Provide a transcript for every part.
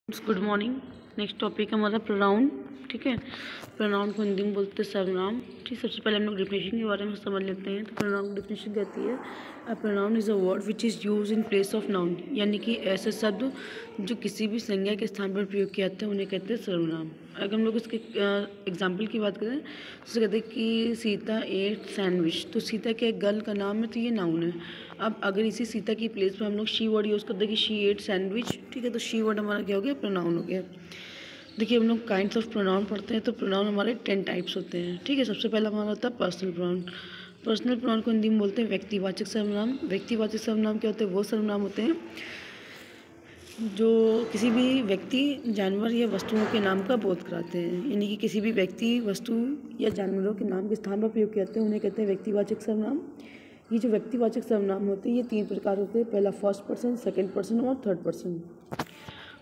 Good morning. Next topic हमारा pronoun. ठीक है, प्रोनाउन को हिंदी में बोलते हैं सर्वनाम। ठीक, सबसे पहले हम लोग डिफिनेशन के बारे में समझ लेते हैं। तो प्रोनाउन की डिफिनेशन कहती है a pronoun is a word which is use in place of noun, यानी कि ऐसे शब्द जो किसी भी संज्ञा के स्थान पर प्रयोग किए जाते हैं उन्हें कहते हैं सर्वनाम। अगर हम लोग इसके एग्जाम्पल की बात करें तो कहते हैं कि सीता एट सैंडविच। तो सीता के गर्ल का नाम है, तो ये नाउन है। अब अगर इसी सीता की प्लेस पर हम लोग शी वर्ड यूज़ करते हैं कि शी एट सैंडविच, ठीक है, तो शी वर्ड हमारा क्या हो गया, प्रोनाउन हो गया। देखिए, हम लोग काइंड्स ऑफ प्रोनाउन पढ़ते हैं। तो प्रोनाउन हमारे 10 टाइप्स होते हैं। ठीक है, सबसे पहला हमारा होता है पर्सनल प्रोनाउन। पर्सनल प्रोनाउन को हिंदी में बोलते हैं व्यक्तिवाचक सर्वनाम। व्यक्तिवाचक सर्वनाम क्या होते हैं, वो सर्वनाम होते हैं जो किसी भी व्यक्ति, जानवर या वस्तुओं के नाम का बोध कराते हैं। यानी कि किसी भी व्यक्ति, वस्तु या जानवरों के नाम के स्थान पर प्रयोग किए जाते हैं उन्हें कहते हैं व्यक्तिवाचक सर्वनाम। ये जो व्यक्तिवाचक सर्वनाम होते हैं ये 3 प्रकार होते हैं। पहला फर्स्ट पर्सन, सेकंड पर्सन और third person.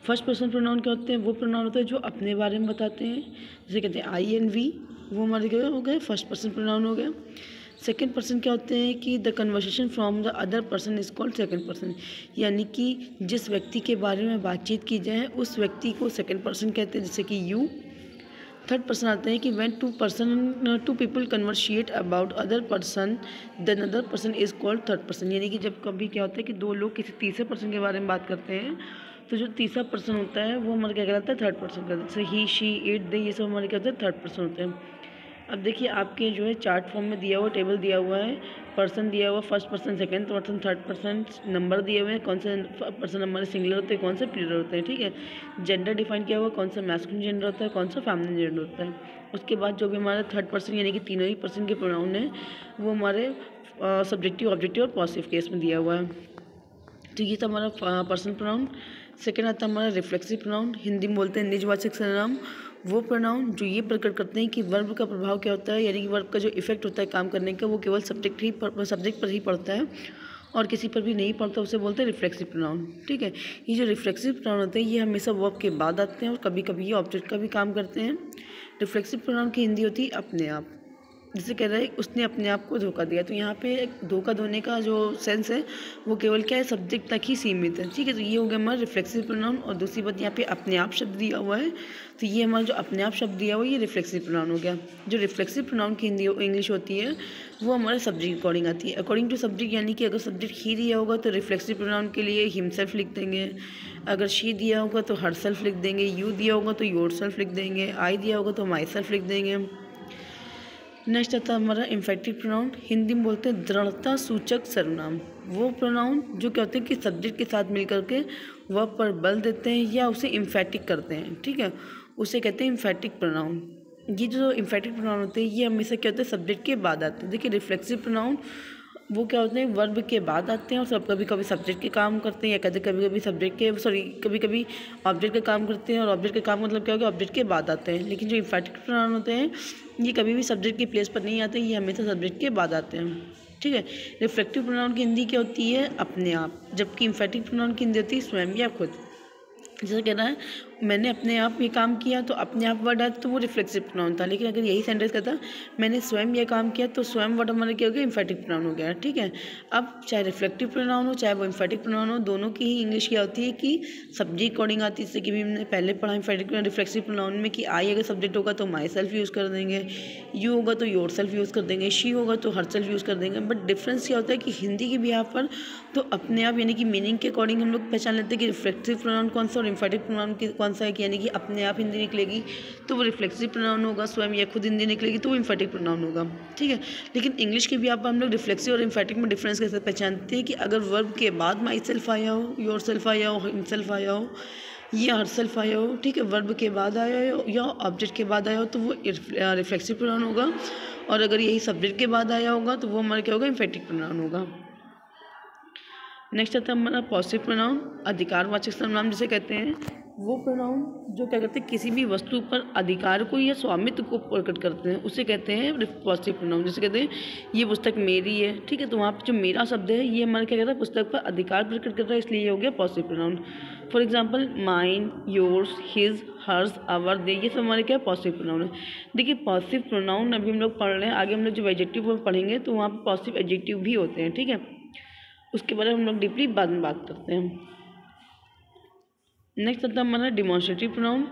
First person pronoun क्या होते हैं, वो प्रोनाउन होते हैं जो अपने बारे में बताते हैं, जैसे कहते हैं आई एंड वी, वो हमारे क्या हो गए, फर्स्ट पर्सन प्रोनाउन हो गया। सेकंड पर्सन क्या होते हैं कि the conversation from the other person is called second person, यानी कि जिस व्यक्ति के बारे में बातचीत की जाए उस व्यक्ति को सेकंड पर्सन कहते हैं, जैसे कि यू। थर्ड पर्सन आते हैं कि when two people conversate about other person then other person is called third person, यानी कि जब कभी क्या होता है कि दो लोग किसी तीसरे पर्सन के बारे में बात करते हैं तो जो तीसरा पर्सन होता है वो हमारा क्या कहलाता है, थर्ड पर्सन कहलाता है। जैसे ही, शी, इट, दे, ये सब हमारे क्या होते हैं, थर्ड पर्सन होते हैं। अब देखिए, आपके जो है चार्ट फॉर्म में दिया हुआ, टेबल दिया हुआ है, पर्सन दिया हुआ, first person, second person, third person, number दिए हुए हैं, कौन से पर्सन हमारे सिंगुलर होते हैं, कौन से प्लूरल होते हैं। ठीक है, जेंडर डिफाइन किया हुआ, कौन सा मैस्कुलिन जेंडर होता है, कौन सा फेमिनिन जेंडर होता है। उसके बाद जो भी हमारा थर्ड पर्सन यानी कि तीनों ही पर्सन के प्रोनाउन है वो हमारे सब्जेक्टिव, ऑब्जेक्टिव और पॉजिटिव केस में दिया हुआ है। तो ये था हमारा पर्सनल प्रोनाउन। सेकेंड आता है हमारा रिफ्लेक्सिव प्रोनाउन, हिंदी में बोलते हैं निजवाचक सर्वनाम। वो प्रोनाउन जो ये प्रकट करते हैं कि वर्ब का प्रभाव क्या होता है, यानी कि वर्ब का जो इफेक्ट होता है काम करने का वो केवल सब्जेक्ट पर ही पड़ता है और किसी पर भी नहीं पड़ता, उसे बोलते हैं रिफ्लेक्सिव प्रोनाउन। ठीक है, ये जो रिफ्लेक्सिव प्रोनाउन होते हैं ये हमेशा वर्ब के बाद आते हैं और कभी कभी ये ऑब्जेक्ट का भी काम करते हैं। रिफ्लेक्सिव प्रोनाउन की हिंदी होती है अपने आप। जैसे कह रहा है उसने अपने आप को धोखा दिया, तो यहाँ पे धोखा देने का जो सेंस है वो केवल क्या है, सब्जेक्ट तक ही सीमित है। ठीक है, तो ये हो गया हमारा रिफ्लेक्सिव प्रोनाउन। और दूसरी बात, यहाँ पे अपने आप शब्द दिया हुआ है, तो ये हमारा जो अपने आप शब्द दिया हुआ है ये रिफ्लेक्सिव प्रोनाउन हो गया। जो रिफ्लेक्सिव प्रोनाउन की हिंदी इंग्लिश होती है वो हमारे सब्जेक्ट के अकॉर्डिंग आती है, अकॉर्डिंग टू सब्जेक्ट, यानी कि अगर सब्जेक्ट ही दिया होगा तो रिफ्लेक्सिव प्रोनाउन के लिए हिमसेल्फ लिख देंगे, अगर शी दिया होगा तो हर सेल्फ लिख देंगे, यू दिया होगा तो योर सेल्फ लिख देंगे, आई दिया होगा तो माई सेल्फ लिख देंगे। नेक्स्ट आता है हमारा इम्फेटिक प्रोनाउन, हिंदी में बोलते हैं दृढ़ता सूचक सर्वनाम। वो प्रोनाउन जो क्या होते हैं कि सब्जेक्ट के साथ मिलकर के वर्ब पर बल देते हैं या उसे इम्फेटिक करते हैं। ठीक है, उसे कहते हैं इम्फेटिक प्रोनाउन। ये जो इम्फेटिक प्रोनाउन होते हैं ये हमेशा क्या होते हैं, सब्जेक्ट के बाद आते हैं। देखिए, रिफ्लेक्सिव प्रोनाउन वो क्या होते हैं, वर्ब के बाद आते हैं और सब कभी कभी सब्जेक्ट के काम करते हैं, या कहते कभी कभी सब्जेक्ट के कभी कभी ऑब्जेक्ट के काम करते हैं, और ऑब्जेक्ट के काम मतलब क्या होगा, ऑब्जेक्ट के बाद आते हैं। लेकिन जो इम्फेटिक प्रोनाउन होते हैं ये कभी भी सब्जेक्ट की प्लेस पर नहीं आते, ये हमेशा सब्जेक्ट के बाद आते हैं। ठीक है, रिफ्लेक्टिव प्रोनाउन की हिंदी क्या होती है, अपने आप, जबकि इम्फेटिक प्रोनाउन की हिंदी होती है स्वयं या खुद। जैसे कहना है मैंने अपने आप ये काम किया, तो अपने आप वर्ड आया तो वो रिफ्लेक्सिव प्रोनाउन था। लेकिन अगर यही सेंटेंस कहता मैंने स्वयं ये काम किया, तो स्वयं वर्ड हमारा क्या हो गया, इम्फेटिक प्रोनाउन हो गया। ठीक है, अब चाहे रिफ्लेक्टिव प्रोनाउन हो चाहे वो इम्फेटिक प्रोनाउन हो, दोनों की ही इंग्लिश क्या होती है कि सब्जेक्ट अकॉर्डिंग आती है। जैसे कि भी हमने पहले पढ़ा इम्फेटिक रिफ्लेक्सिव प्रोनाउन में कि आई अगर सब्जेक्ट होगा तो माई सेल्फ यूज़ कर देंगे, यू होगा तो योर सेल्फ यूज़ कर देंगे, शी होगा तो हर सेल्फ यूज़ कर देंगे। बट डिफरेंस क्या होता है कि हिंदी के बिहाफ पर तो अपने आप यानी कि मीनिंग के अकॉर्डिंग हम लोग पहचान लेते हैं कि रिफ्लेक्सिव प्रोनाउन कौन सा और इम्फेटिक प्रोनाउन कौन सा है, कि यानी कि अपने आप हिंदी निकलेगी तो वो रिफ्लेक्सिव प्रोनाउन होगा, स्वयं या खुद हिंदी निकलेगी तो वो इम्फेटिक प्रोनाउन होगा। ठीक है, लेकिन इंग्लिश के भी आप हम लोग रिफ्लेक्सिव और इम्फेटिक में डिफरेंस कैसे पहचानते हैं कि अगर वर्ब के बाद माई सेल्फ आया हो, योर सेल्फ आया हो, हिमसेल्फ आया हो या हर सेल्फ आया हो, ठीक है, वर्ब के बाद आया हो या ऑब्जेक्ट के बाद आया हो तो वो रिफ्लेक्सिव प्रोनाउन होगा, और अगर यही सब्जेक्ट के बाद आया होगा तो वो हमारा क्या होगा, इम्फेटिक प्रोनाउन होगा। नेक्स्ट आता है हमारा पॉजिटिव प्रोनाउन, अधिकारवाचक सर्वनाम जिसे कहते हैं। वो प्रोनाउन जो क्या करते हैं, किसी भी वस्तु पर अधिकार को या स्वामित्व को प्रकट करते हैं, उसे कहते हैं पॉजिटिव प्रोनाउन। जैसे कहते हैं ये पुस्तक मेरी है, ठीक है, तो वहाँ पर जो मेरा शब्द है ये हमारा क्या कहता है, पुस्तक पर अधिकार प्रकट करता है, इसलिए ये हो गया positive pronoun. For example mine, yours, his, hers, our, they, ये सब हमारे क्या पॉजिटिव प्रोनाउन है। देखिए, पॉजिटिव प्रोनाउन अभी हम लोग पढ़ रहे हैं, आगे हम लोग जब एडजेक्टिव पढ़ेंगे तो वहाँ पर पॉजिटिव एडजेक्टिव भी होते हैं। ठीक है, उसके बारे में हम लोग डीपली बाद में बात करते हैं। नेक्स्ट आता है हमारा डिमॉन्स्ट्रेटिव प्रोनाउन,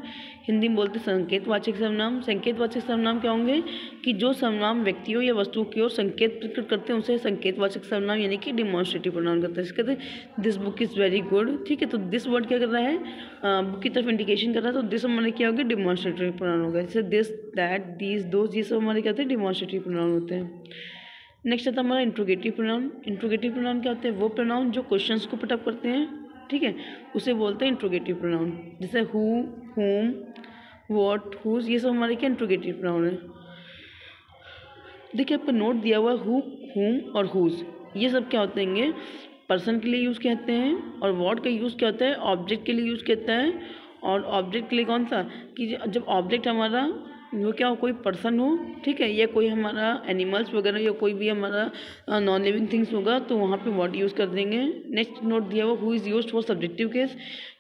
हिंदी में बोलते हैं संकेतवाचक सर्वनाम। संकेतवाचक सर्वनाम क्या होंगे कि जो सर्वनाम व्यक्तियों या वस्तुओं की ओर संकेत प्रकट करते हैं उसे संकेतवाचक सर्वनाम यानी कि डिमॉन्स्ट्रेटिव प्रोनाउन करते हैं। कहते हैं this book is very good, ठीक है, तो दिस वर्ड क्या कर रहा है, बुक की तरफ इंडिकेशन कर रहा है, तो दिस हमारे क्या होगा, डिमॉन्स्ट्रेटिव प्रोनाउन होगा। जैसे दिस, दैट, दीज, दोज, ये सब हमारे क्या होते हैं, डिमॉन्स्ट्रेटिव प्रोनाउन होते हैं। नेक्स्ट आता है हमारा इंट्रोगेटिव प्रोनाउन। इंट्रोगेटिव प्रोनाउन क्या होते हैं, वो प्रोनाउन जो क्वेश्चंस को पुटअप करते हैं, ठीक है, उसे बोलते हैं इंट्रोगेटिव प्रोनाउन। जैसे हु, होम, व्हाट, हुज, ये सब हमारे क्या इंट्रोगेटिव प्रोनाउन है। देखिए आपको नोट दिया हुआ है हु, होम और हुज, ये सब क्या होते हैं, पर्सन के लिए यूज़ कहते हैं, और व्हाट का यूज़ क्या होता है, ऑब्जेक्ट के लिए यूज़ कहता है। और ऑब्जेक्ट के लिए कौन सा, कि जब ऑब्जेक्ट हमारा वो क्या हो, कोई पर्सन हो, ठीक है, या कोई हमारा एनिमल्स वगैरह या कोई भी हमारा नॉन लिविंग थिंग्स होगा तो वहाँ पे व्हाट यूज़ कर देंगे। नेक्स्ट नोट दिया हुआ who is used for subjective case,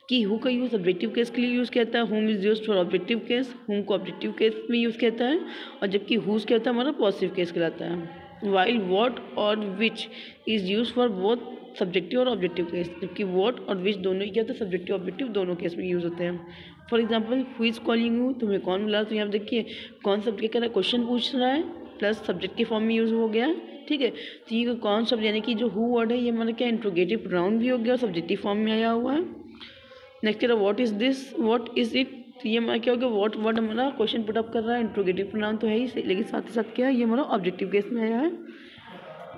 कि हु का यूज़ सब्जेक्टिव केस के लिए यूज़ कहता है, home is used for objective case, home को ऑब्जेक्टिव केस में यूज़ कहता है, और जबकि हुज क्या होता है हमारा पॉजिटिव केस कहलाता है। वाइल व्हाट और which is use for both subjective और ऑब्जेक्टिव केस, जबकि व्हाट और विच दोनों ही क्या होता है, सब्जेक्टिव ऑब्जेक्टिव दोनों केस में यूज़ होते हैं। For example who is calling you, तुम्हें कौन बुला, तो यहाँ देखिए कौन शब्द क्या कर रहा है, क्वेश्चन पूछ रहा है प्लस सब्जेक्ट के फॉर्म में यूज़ हो गया, ठीक है। तो ये कौन शब्द यानी कि जो हु वर्ड है ये हमारा क्या इंट्रोगेटिव प्रोनाउन भी हो गया और सब्जेक्टिव फॉर्म में आया हुआ है। नेक्स्ट है what is this, what is it, तो ये हमारा क्या हो गया, व्हाट वर्ड हमारा क्वेश्चन पुटअप कर रहा है, इंट्रोगेटिव प्रोनाउन तो है ही, लेकिन साथ ही साथ क्या है, ये हमारा ऑब्जेक्टिव केस में आया है।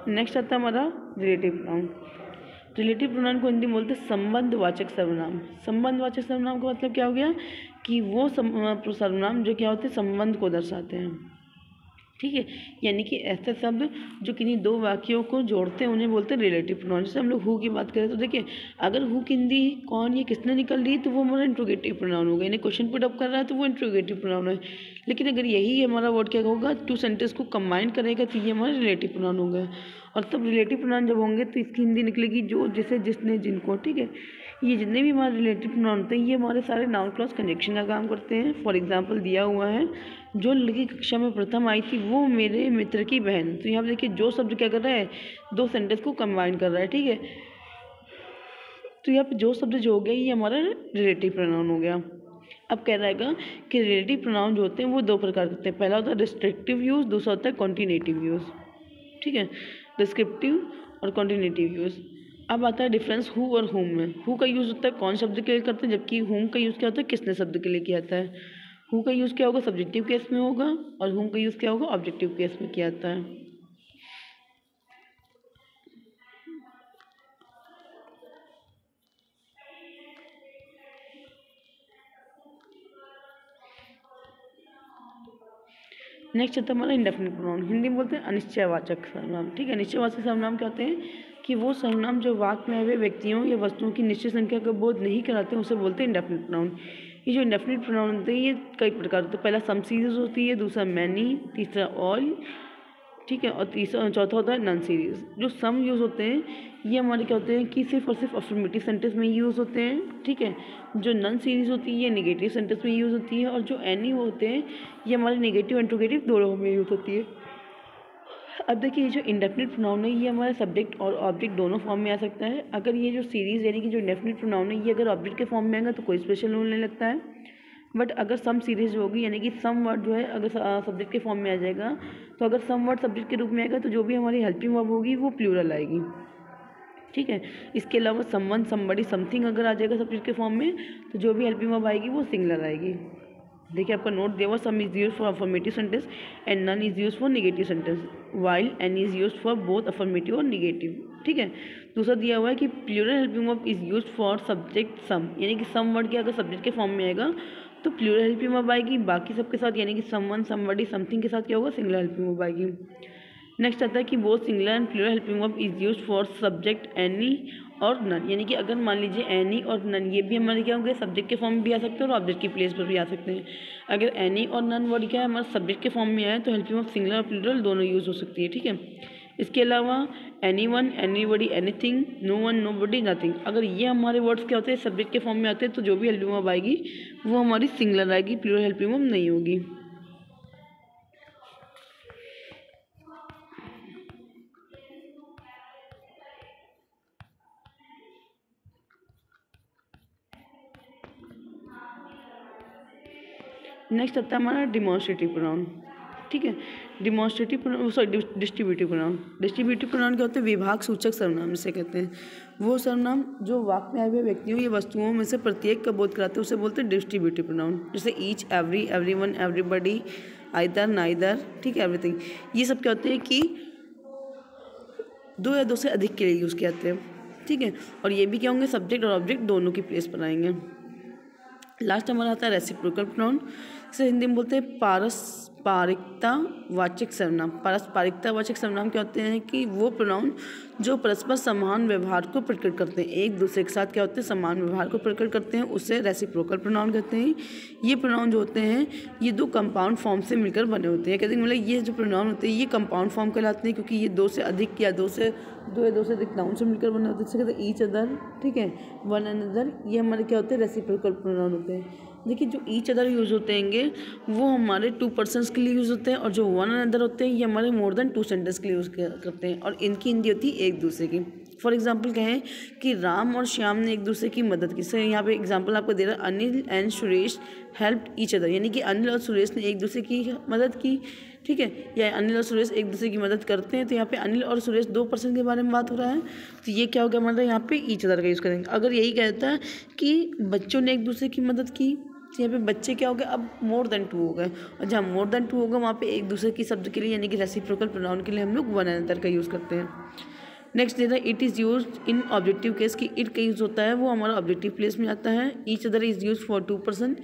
नेक्स्ट आता है हमारा रिलेटिव प्रोनाउन। रिलेटिव प्रोनाउन को हिंदी में बोलते हैं संबंधवाचक सर्वनाम। संबंधवाचक सर्वनाम का मतलब क्या हो गया कि वो सर्वनाम जो क्या होते हैं, संबंध को दर्शाते हैं, ठीक है, यानी कि ऐसे शब्द जो किन्हीं दो वाक्यों को जोड़ते हैं उन्हें बोलते हैं रिलेटिव प्रोनाउन। जैसे हम लोग हु की बात करें तो देखिए अगर हु की हिंदी कौन, ये किसने निकल रही है, तो वो हमारा इंट्रोगेटिव प्रोनाउन होगा, यानी क्वेश्चन पुटअप कर रहा है तो वो इंट्रोगेटिव प्रोनाउन है। लेकिन अगर यही हमारा वर्ड क्या होगा, टू सेंटेंस को कंबाइन करेगा तो ये हमारा रिलेटिव प्रोनाउन होगा। और तब रिलेटिव प्रोनाउन जब होंगे तो इसकी हिंदी निकलेगी जो, जिसे, जिसने, जिनको, ठीक है। ये जितने भी हमारे रिलेटिव प्रोनाउन होते हैं ये हमारे सारे नाउन क्लॉज कंजक्शन का काम करते हैं। फॉर एग्जांपल दिया हुआ है, जो लड़की कक्षा में प्रथम आई थी वो मेरे मित्र की बहन, तो यहाँ पर देखिए जो शब्द क्या कर रहा है, दो सेंटेंस को कंबाइन कर रहा है, ठीक है। तो यहाँ पे जो शब्द जो हो गया ये हमारा रिलेटिव प्रोनाउन हो गया। अब कह रहेगा कि रिलेटिव प्रोनाउन जो होते हैं वो दो प्रकार के होते हैं, पहला होता है डिस्क्रिप्टिव यूज़, दूसरा होता है कॉन्टिनेटिव यूज़, ठीक है, डिस्क्रिप्टिव और कॉन्टिनेटिव यूज़। अब आता है डिफरेंस हु और हुम में। हु का यूज़ होता है कौन शब्द के लिए करते हैं, जबकि हुम का यूज़ क्या होता है, किसने शब्द के लिए किया जाता है। हु का यूज़ क्या होगा, सब्जेक्टिव केस में होगा, और हुम का यूज़ क्या होगा, ऑब्जेक्टिव केस में किया जाता है। नेक्स्ट आता है हमारा इंडेफिनिट प्रोनाउन, हिंदी में बोलते हैं अनिश्चयवाचक सर्वनाम, ठीक है। अनिश्चयवाचक सर्वनाम क्या होते हैं कि वो सर्वनाम जो वाक्य में हुए व्यक्तियों या वस्तुओं की निश्चित संख्या का बोध नहीं कराते हैं उसे बोलते हैं इंडेफिनिट प्रोनाउन। ये जो इंडेफिनिट प्रोनाउन होते हैं ये कई प्रकार होते हैं, पहला सम सीरीज होती है, दूसरा मैनी, तीसरा ऑल, ठीक है, और तीसरा चौथा होता है नन सीरीज। जो सम यूज़ होते हैं ये हमारे क्या होते हैं कि सिर्फ और सिर्फ अफर्मेटिव सेंटेंस में यूज़ होते हैं, ठीक है। जो नन सीरीज होती है ये नेगेटिव सेंटेंस में यूज़ होती है, और जो एनी होते हैं ये हमारे नेगेटिव इंट्रोगेटिव दोनों में यूज़ होती है। अब देखिए ये जो इंडेफिनिट प्रोनाउन है ये हमारे सब्जेक्ट और ऑब्जेक्ट दोनों फॉर्म में आ सकता है। अगर ये जो सीरीज़ यानी कि जो इंडेफिनिट प्रोनाउन है ये अगर ऑब्जेक्ट के फॉर्म में आएगा तो कोई स्पेशल रूल नहीं लगता है, बट अगर सम सीरीज होगी यानी कि सम वर्ड जो है अगर सब्जेक्ट के फॉर्म में आ जाएगा, तो अगर सम वर्ड सब्जेक्ट के रूप में आएगा तो जो भी हमारी हेल्पिंग वर्ब होगी वो प्लूरल आएगी, ठीक है। इसके अलावा समवन, समबडी, समथिंग अगर आ जाएगा सब्जेक्ट के फॉर्म में तो जो भी हेल्पिंग वर्ब आएगी वो सिंगुलर आएगी। देखिए आपका नोट दिया हुआ, some is use for affirmative sentence and none is use for negative sentence, while any is use for both affirmative और नेगेटिव, ठीक है। दूसरा दिया हुआ है कि plural helping verb is use for subject some, यानी कि सम वर्ड के अगर सब्जेक्ट के फॉर्म में आएगा तो प्लूरल हेल्पिंग वर्ब आएगी, बाकी सबके साथ यानी कि समवन, समबडी, समथिंग के साथ क्या होगा, सिंगुलर हेल्पिंग वर्ब आएगी। नेक्स्ट आता है कि both singular and plural helping verb is use for subject any और नन, यानी कि अगर मान लीजिए एनी और नन ये भी हमारे क्या होंगे, सब्जेक्ट के फॉर्म में भी आ सकते हैं और ऑब्जेक्ट की प्लेस पर भी आ सकते हैं। अगर एनी और नन वर्ड क्या है हमारे सब्जेक्ट के फॉर्म में आए तो हेल्पिंग वर्ब सिंगुलर और प्लूरल दोनों यूज़ हो सकती है, ठीक है। इसके अलावा any one, anybody, anything, no one, nobody, nothing, अगर ये हमारे वर्ड्स क्या होते हैं सब्जेक्ट के फॉर्म में आते हैं तो जो भी हेल्पिंग वर्ब आएगी वो हमारी सिंगुलर आएगी, प्लूरल हेल्पिंग वर्ब नहीं होगी। नेक्स्ट आता है हमारा डिमॉन्स्ट्रेटिव प्रोनाउन, ठीक है। Demonstrative pronoun, sorry distributive pronoun. Distributive pronoun क्या होते हैं? विभाग सूचक सर्वनाम जिसे कहते हैं। वो सर्वनाम जो वाक्य में आए हुए व्यक्तियों या वस्तुओं में से प्रत्येक का बोध कराते हैं उसे बोलते हैं डिस्ट्रीब्यूटिव प्रोनाउन। जैसे each, every, everyone, everybody, either, neither, ठीक है, एवरीथिंग। ये सब क्या होते हैं कि दो या दो से अधिक के लिए यूज़ किए जाते हैं, ठीक है। और ये भी क्या होंगे? सब्जेक्ट और ऑब्जेक्ट दोनों की प्लेस पर आएंगे। लास्ट हमारा आता है रेसिप्रोकल प्रोनाउन, इसे हिंदी में बोलते हैं पारस्परिकता वाचक सर्वनाम। पारस्परिकता वाचक सर्वनाम क्या होते हैं कि वो प्रोनाउन जो परस्पर समान व्यवहार को प्रकट करते हैं, एक दूसरे के साथ क्या होते हैं? समान व्यवहार को प्रकट करते हैं, उसे रेसिप्रोकल प्रोनाउन कहते हैं। ये प्रोनाउन जो होते हैं ये दो कंपाउंड फॉर्म से मिलकर बने होते हैं। कहते हैं मतलब ये जो प्रोनाउन होते हैं ये कंपाउंड फॉर्म कहलाते हैं क्योंकि ये दो से अधिक या दो से अधिक नाउन से मिलकर बने होते हैं। जैसे कहते हैं ईच अदर, ठीक है, वन अनदर, ये हमारे क्या होते हैं? रेसिप्रोकल प्रोनाउन होते हैं। देखिए जो ईच अदर यूज़ होते हैंगे वो हमारे 2 पर्सन्स के लिए यूज़ होते हैं, और जो वन अनदर होते हैं ये हमारे मोर देन 2 सेंटेंस के लिए यूज़ करते हैं, और इनकी हिंदी होती है एक दूसरे की। फॉर एग्जाम्पल कहें कि राम और श्याम ने एक दूसरे की मदद की। सर यहाँ पे एग्जाम्पल आपको दे रहा है, Anil and Suresh helped each other, यानी कि अनिल और सुरेश ने एक दूसरे की मदद की, ठीक है, या अनिल और सुरेश एक दूसरे की मदद करते हैं। तो यहाँ पे अनिल और सुरेश 2 पर्सन के बारे में बात हो रहा है, तो ये क्या होगा हमारा? यहाँ पे ईच अदर का यूज़ करेंगे। अगर यही कहता है कि बच्चों ने एक दूसरे की मदद की, तो यहाँ पे बच्चे क्या हो गए? अब मोर देन 2 हो गए, और जहाँ मोर देन 2 होगा वहाँ पे एक दूसरे की शब्द के लिए यानी कि रेसिप्रोकल प्रोनाउन के लिए हम लोग वन अनदर का यूज़ करते हैं। नेक्स्ट देता है it is use in objective case, कि इट का यूज़ होता है वो हमारा ऑब्जेक्टिव प्लेस में आता है। Each other is use for 2 person,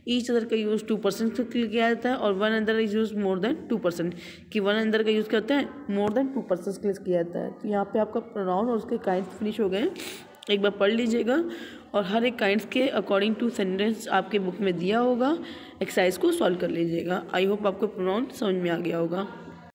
each other का यूज़ 2 पर्सन के लिए किया जाता है, और one another is use more than 2 person, कि वन अनदर का यूज़ क्या होता है? मोर देन 2 पर्सन के लिए किया जाता है। तो यहाँ पे आपका प्रोनाउन और उसके काइंड्स फिनिश हो गए। एक बार पढ़ लीजिएगा, और हर एक काइंड्स के अकॉर्डिंग टू सेंटेंस आपके बुक में दिया होगा, एक्सरसाइज को सॉल्व कर लीजिएगा। आई होप आपको प्रोनाउन समझ में आ गया होगा।